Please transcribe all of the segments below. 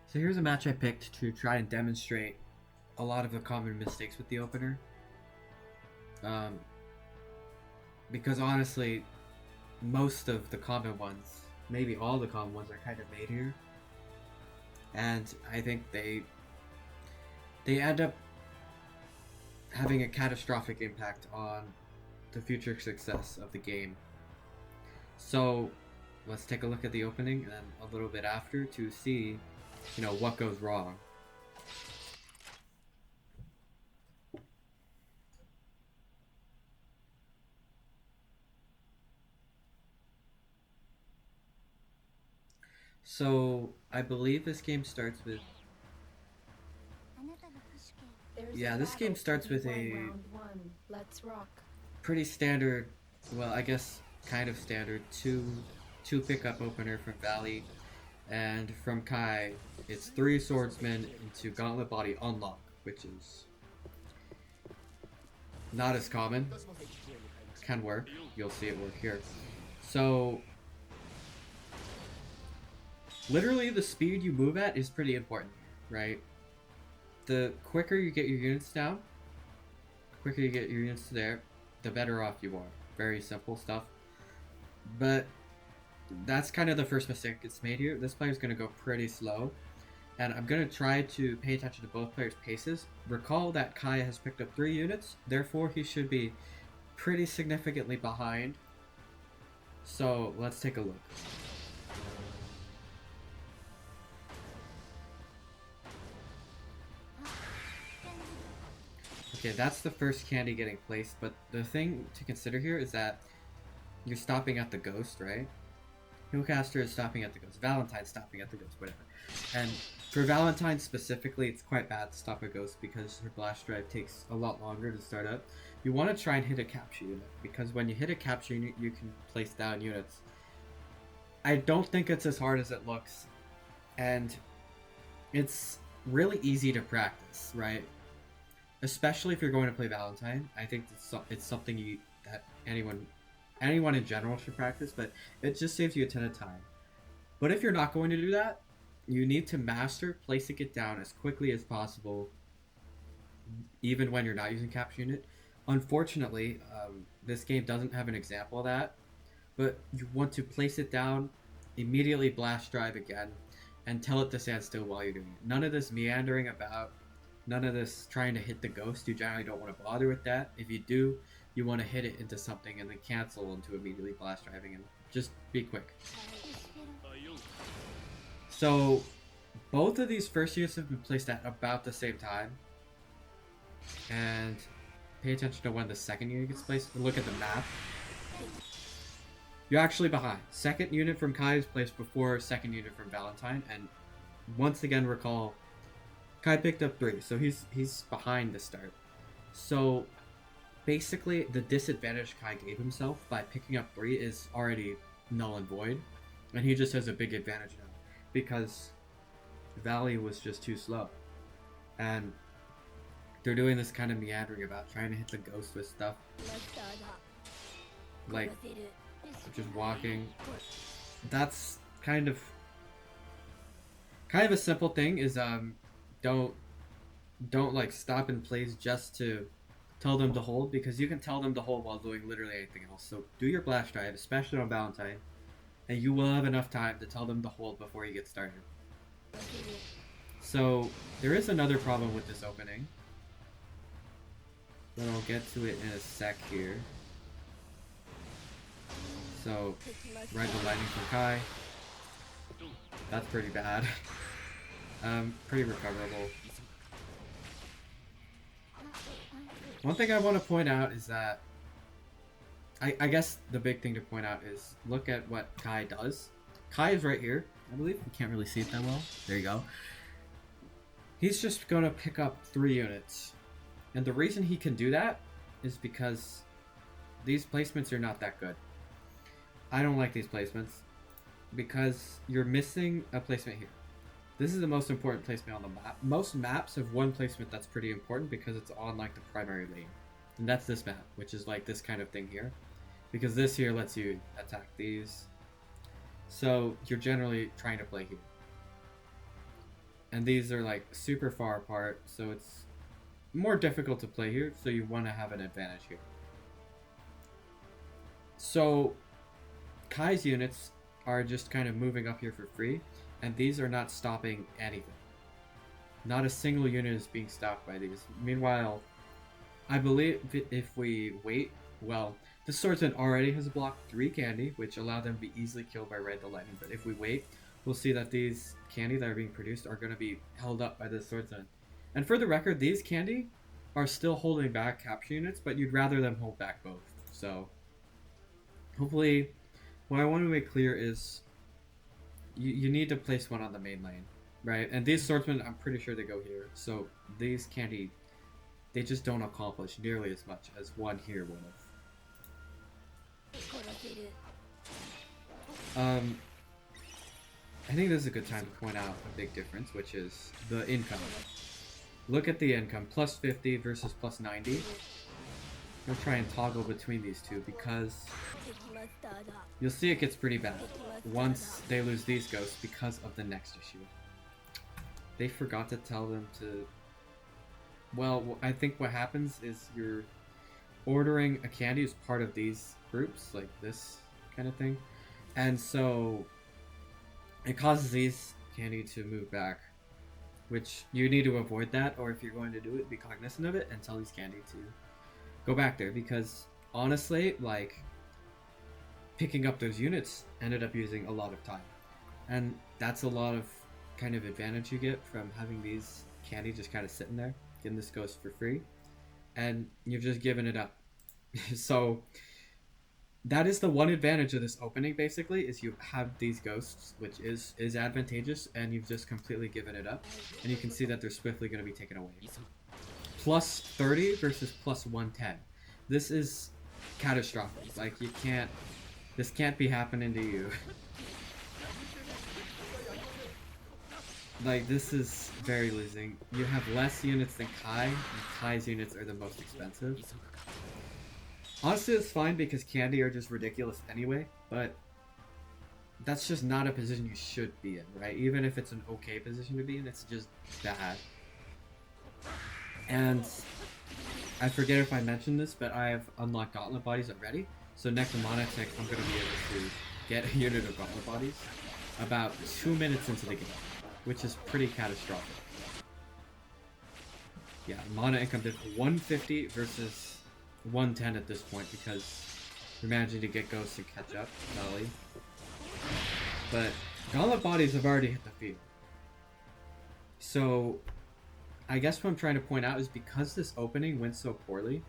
So here's a match I picked to try and demonstrate a lot of the common mistakes with the opener. Um, because honestly, most of the common ones, maybe all the common ones, are kind of made here, and I think they end up having a catastrophic impact on the future success of the game. So let's take a look at the opening and then a little bit after to see, what goes wrong. So I believe this game starts with this game starts with a Let's rock. pretty standard, well, I guess kind of standard two pickup opener from Valley, and from Kai it's 3 swordsmen into Gauntlet Body Unlock, which is not as common. Can work. You'll see it work here. So literally the speed you move at is pretty important, right? The quicker you get your units down, the quicker you get your units to there, the better off you are. Very simple stuff. But that's kind of the first mistake that's made here. This player's going to go pretty slow, and I'm going to try to pay attention to both players' paces. Recall that Kai has picked up 3 units, therefore he should be pretty significantly behind. So let's take a look. Okay, that's the first candy getting placed, but the thing to consider here is that you're stopping at the ghost, right? Hillcaster is stopping at the ghost. Valentine's stopping at the ghost, whatever. And for Valentine specifically, it's quite bad to stop a ghost because her blast drive takes a lot longer to start up. You want to try and hit a capture unit, because when you hit a capture unit, you can place down units. I don't think it's as hard as it looks, and it's really easy to practice, right? Especially if you're going to play Valentine. I think it's something that anyone in general should practice, but it just saves you a ton of time. But if you're not going to do that, you need to master placing it down as quickly as possible, even when you're not using capture unit. Unfortunately, this game doesn't have an example of that, but you want to place it down, immediately blast drive again, and tell it to stand still while you're doing it. None of this meandering about, none of this trying to hit the ghost. You generally don't want to bother with that. If you do, you want to hit it into something and then cancel into immediately blast driving, and just be quick. So both of these first units have been placed at about the same time, and pay attention to when the second unit gets placed and look at the map. You're actually behind. Second unit from Kai is placed before second unit from Valentine, and once again recall Kai picked up 3, so he's behind the start. So basically the disadvantage Kai gave himself by picking up 3 is already null and void, and he just has a big advantage now because Valley was just too slow, and they're doing this kind of meandering about trying to hit the ghost with stuff, like just walking. That's kind of a simple thing, is don't like stop in place just to tell them to hold, because you can tell them to hold while doing literally anything else. So do your blast drive, especially on Valentine, and you will have enough time to tell them to hold before you get started. So there is another problem with this opening, but I'll get to it in a sec here. So ride the lightning from Kai. That's pretty bad. Pretty recoverable. One thing I want to point out is that I guess the big thing to point out is look at what Kai does. Kai is right here, I believe. You can't really see it that well. There you go. He's just gonna pick up 3 units. And the reason he can do that is because these placements are not that good. I don't like these placements because you're missing a placement here. This is the most important placement on the map. Most maps have one placement that's pretty important because it's on like the primary lane. And that's this map, which is like this kind of thing here. Because this here lets you attack these. So you're generally trying to play here. And these are like super far apart, so it's more difficult to play here, so you want to have an advantage here. So Kai's units are just kind of moving up here for free, and these are not stopping anything. Not a single unit is being stopped by these. Meanwhile, I believe if we wait, well, the swordsman already has blocked 3 candy, which allow them to be easily killed by Red the Lightning. But if we wait, we'll see that these candy that are being produced are going to be held up by the swordsman. And for the record, these candy are still holding back capture units, but you'd rather them hold back both. So, hopefully, what I want to make clear is you need to place one on the main lane, right? And these swordsmen, I'm pretty sure they go here. So, these candy, they just don't accomplish nearly as much as one here would have. I think this is a good time to point out a big difference, which is the income. Look at the income, plus 50 versus plus 90. I'm gonna try and toggle between these two because you'll see it gets pretty bad once they lose these ghosts because of the next issue. They forgot to tell them to... Well, I think what happens is you're ordering a candy as part of these groups, like this kind of thing. And so it causes these candy to move back, which you need to avoid that, or if you're going to do it, be cognizant of it and tell these candy to go back there, because honestly, like, picking up those units ended up using a lot of time. And that's a lot of kind of advantage you get from having these candy just kind of sitting there, getting this ghost for free, and you've just given it up. So that is the one advantage of this opening, basically, is you have these ghosts, which is advantageous, and you've just completely given it up. And you can see that they're swiftly going to be taken away. Plus 30 versus plus 110. This is catastrophic. Like, this can't be happening to you. Like, this is very losing. You have less units than Kai, and Kai's units are the most expensive. Honestly, it's fine because candy are just ridiculous anyway, but that's just not a position you should be in, right? Even if it's an okay position to be in, it's just bad. And I forget if I mentioned this, but I have unlocked Gauntlet Bodies already. So next Monotech, I'm going to be able to get a unit of Gauntlet Bodies about 2 minutes into the game, which is pretty catastrophic. Yeah, Mana income did 150 versus 110 at this point because we're managing to get ghosts and catch up, Dolly. But Gauntlet Bodies have already hit the field. So I guess what I'm trying to point out is because this opening went so poorly,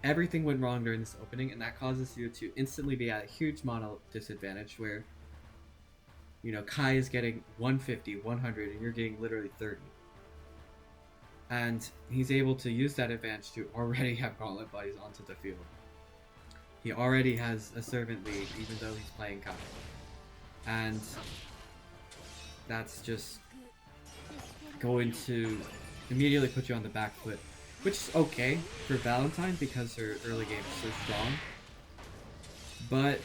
everything went wrong during this opening, and that causes you to instantly be at a huge mana disadvantage where, you know, Kai is getting 150, 100, and you're getting literally 30. And he's able to use that advantage to already have Gauntlet Bodies onto the field. He already has a Servant lead, even though he's playing Kai. And that's just going to immediately put you on the back foot. Which is okay for Valentine because her early game is so strong. But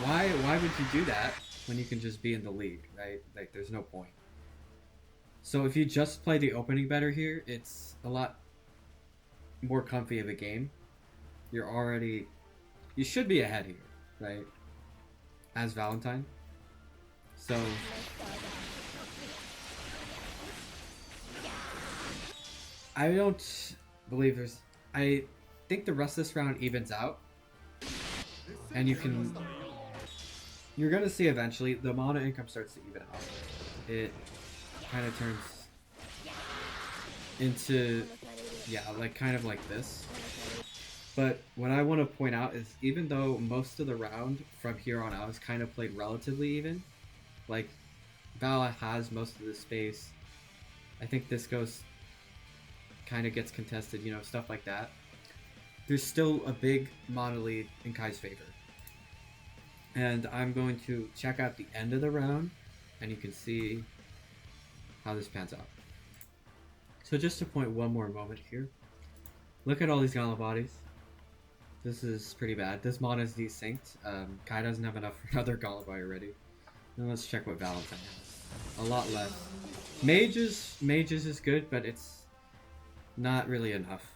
why would you do that when you can just be in the lead, right? Like, there's no point. So if you just play the opening better here, it's a lot more comfy of a game. You should be ahead here, right? As Valentine. So I don't believe I think the rest of this round evens out. And you're gonna see eventually the mana income starts to even out. It kind of turns into, yeah, like kind of like this. But what I want to point out is even though most of the round from here on out is kind of played relatively even, like Val has most of the space, I think this goes kind of gets contested, you know, stuff like that. There's still a big mana lead in Kai's favor. And I'm going to check out the end of the round, and you can see how this pans out. So just to point one more moment here. Look at all these Gauntlet Bodies. This is pretty bad. This mana is desynced. Kai doesn't have enough for another Gauntlet Body already. And let's check what Valentine has. A lot less. Mages is good, but it's not really enough.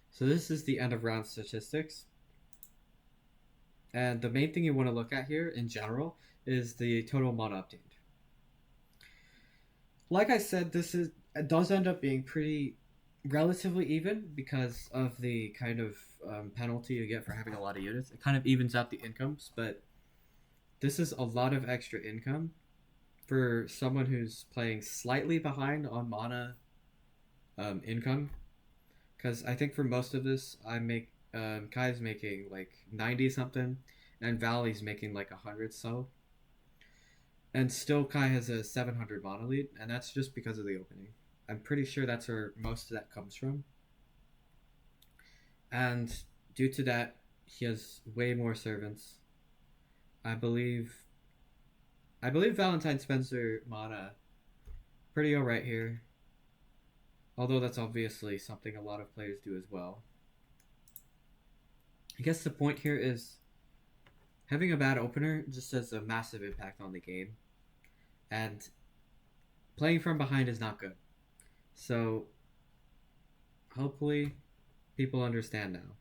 So this is the end of round statistics. And the main thing you want to look at here in general is the total mana obtained. Like I said, it does end up being pretty relatively even because of the kind of penalty you get for having a lot of units. It kind of evens out the incomes, but this is a lot of extra income for someone who's playing slightly behind on mana income. Because I think for most of this, I make Kai's making like 90 something, and Valley's making like 100 so. And still, Kai has a 700 mana lead, and that's just because of the opening. I'm pretty sure that's where most of that comes from. And due to that, he has way more servants. I believe. I believe Valentine spends their mana pretty alright here. Although that's obviously something a lot of players do as well. I guess the point here is having a bad opener just has a massive impact on the game. And playing from behind is not good. So hopefully people understand now.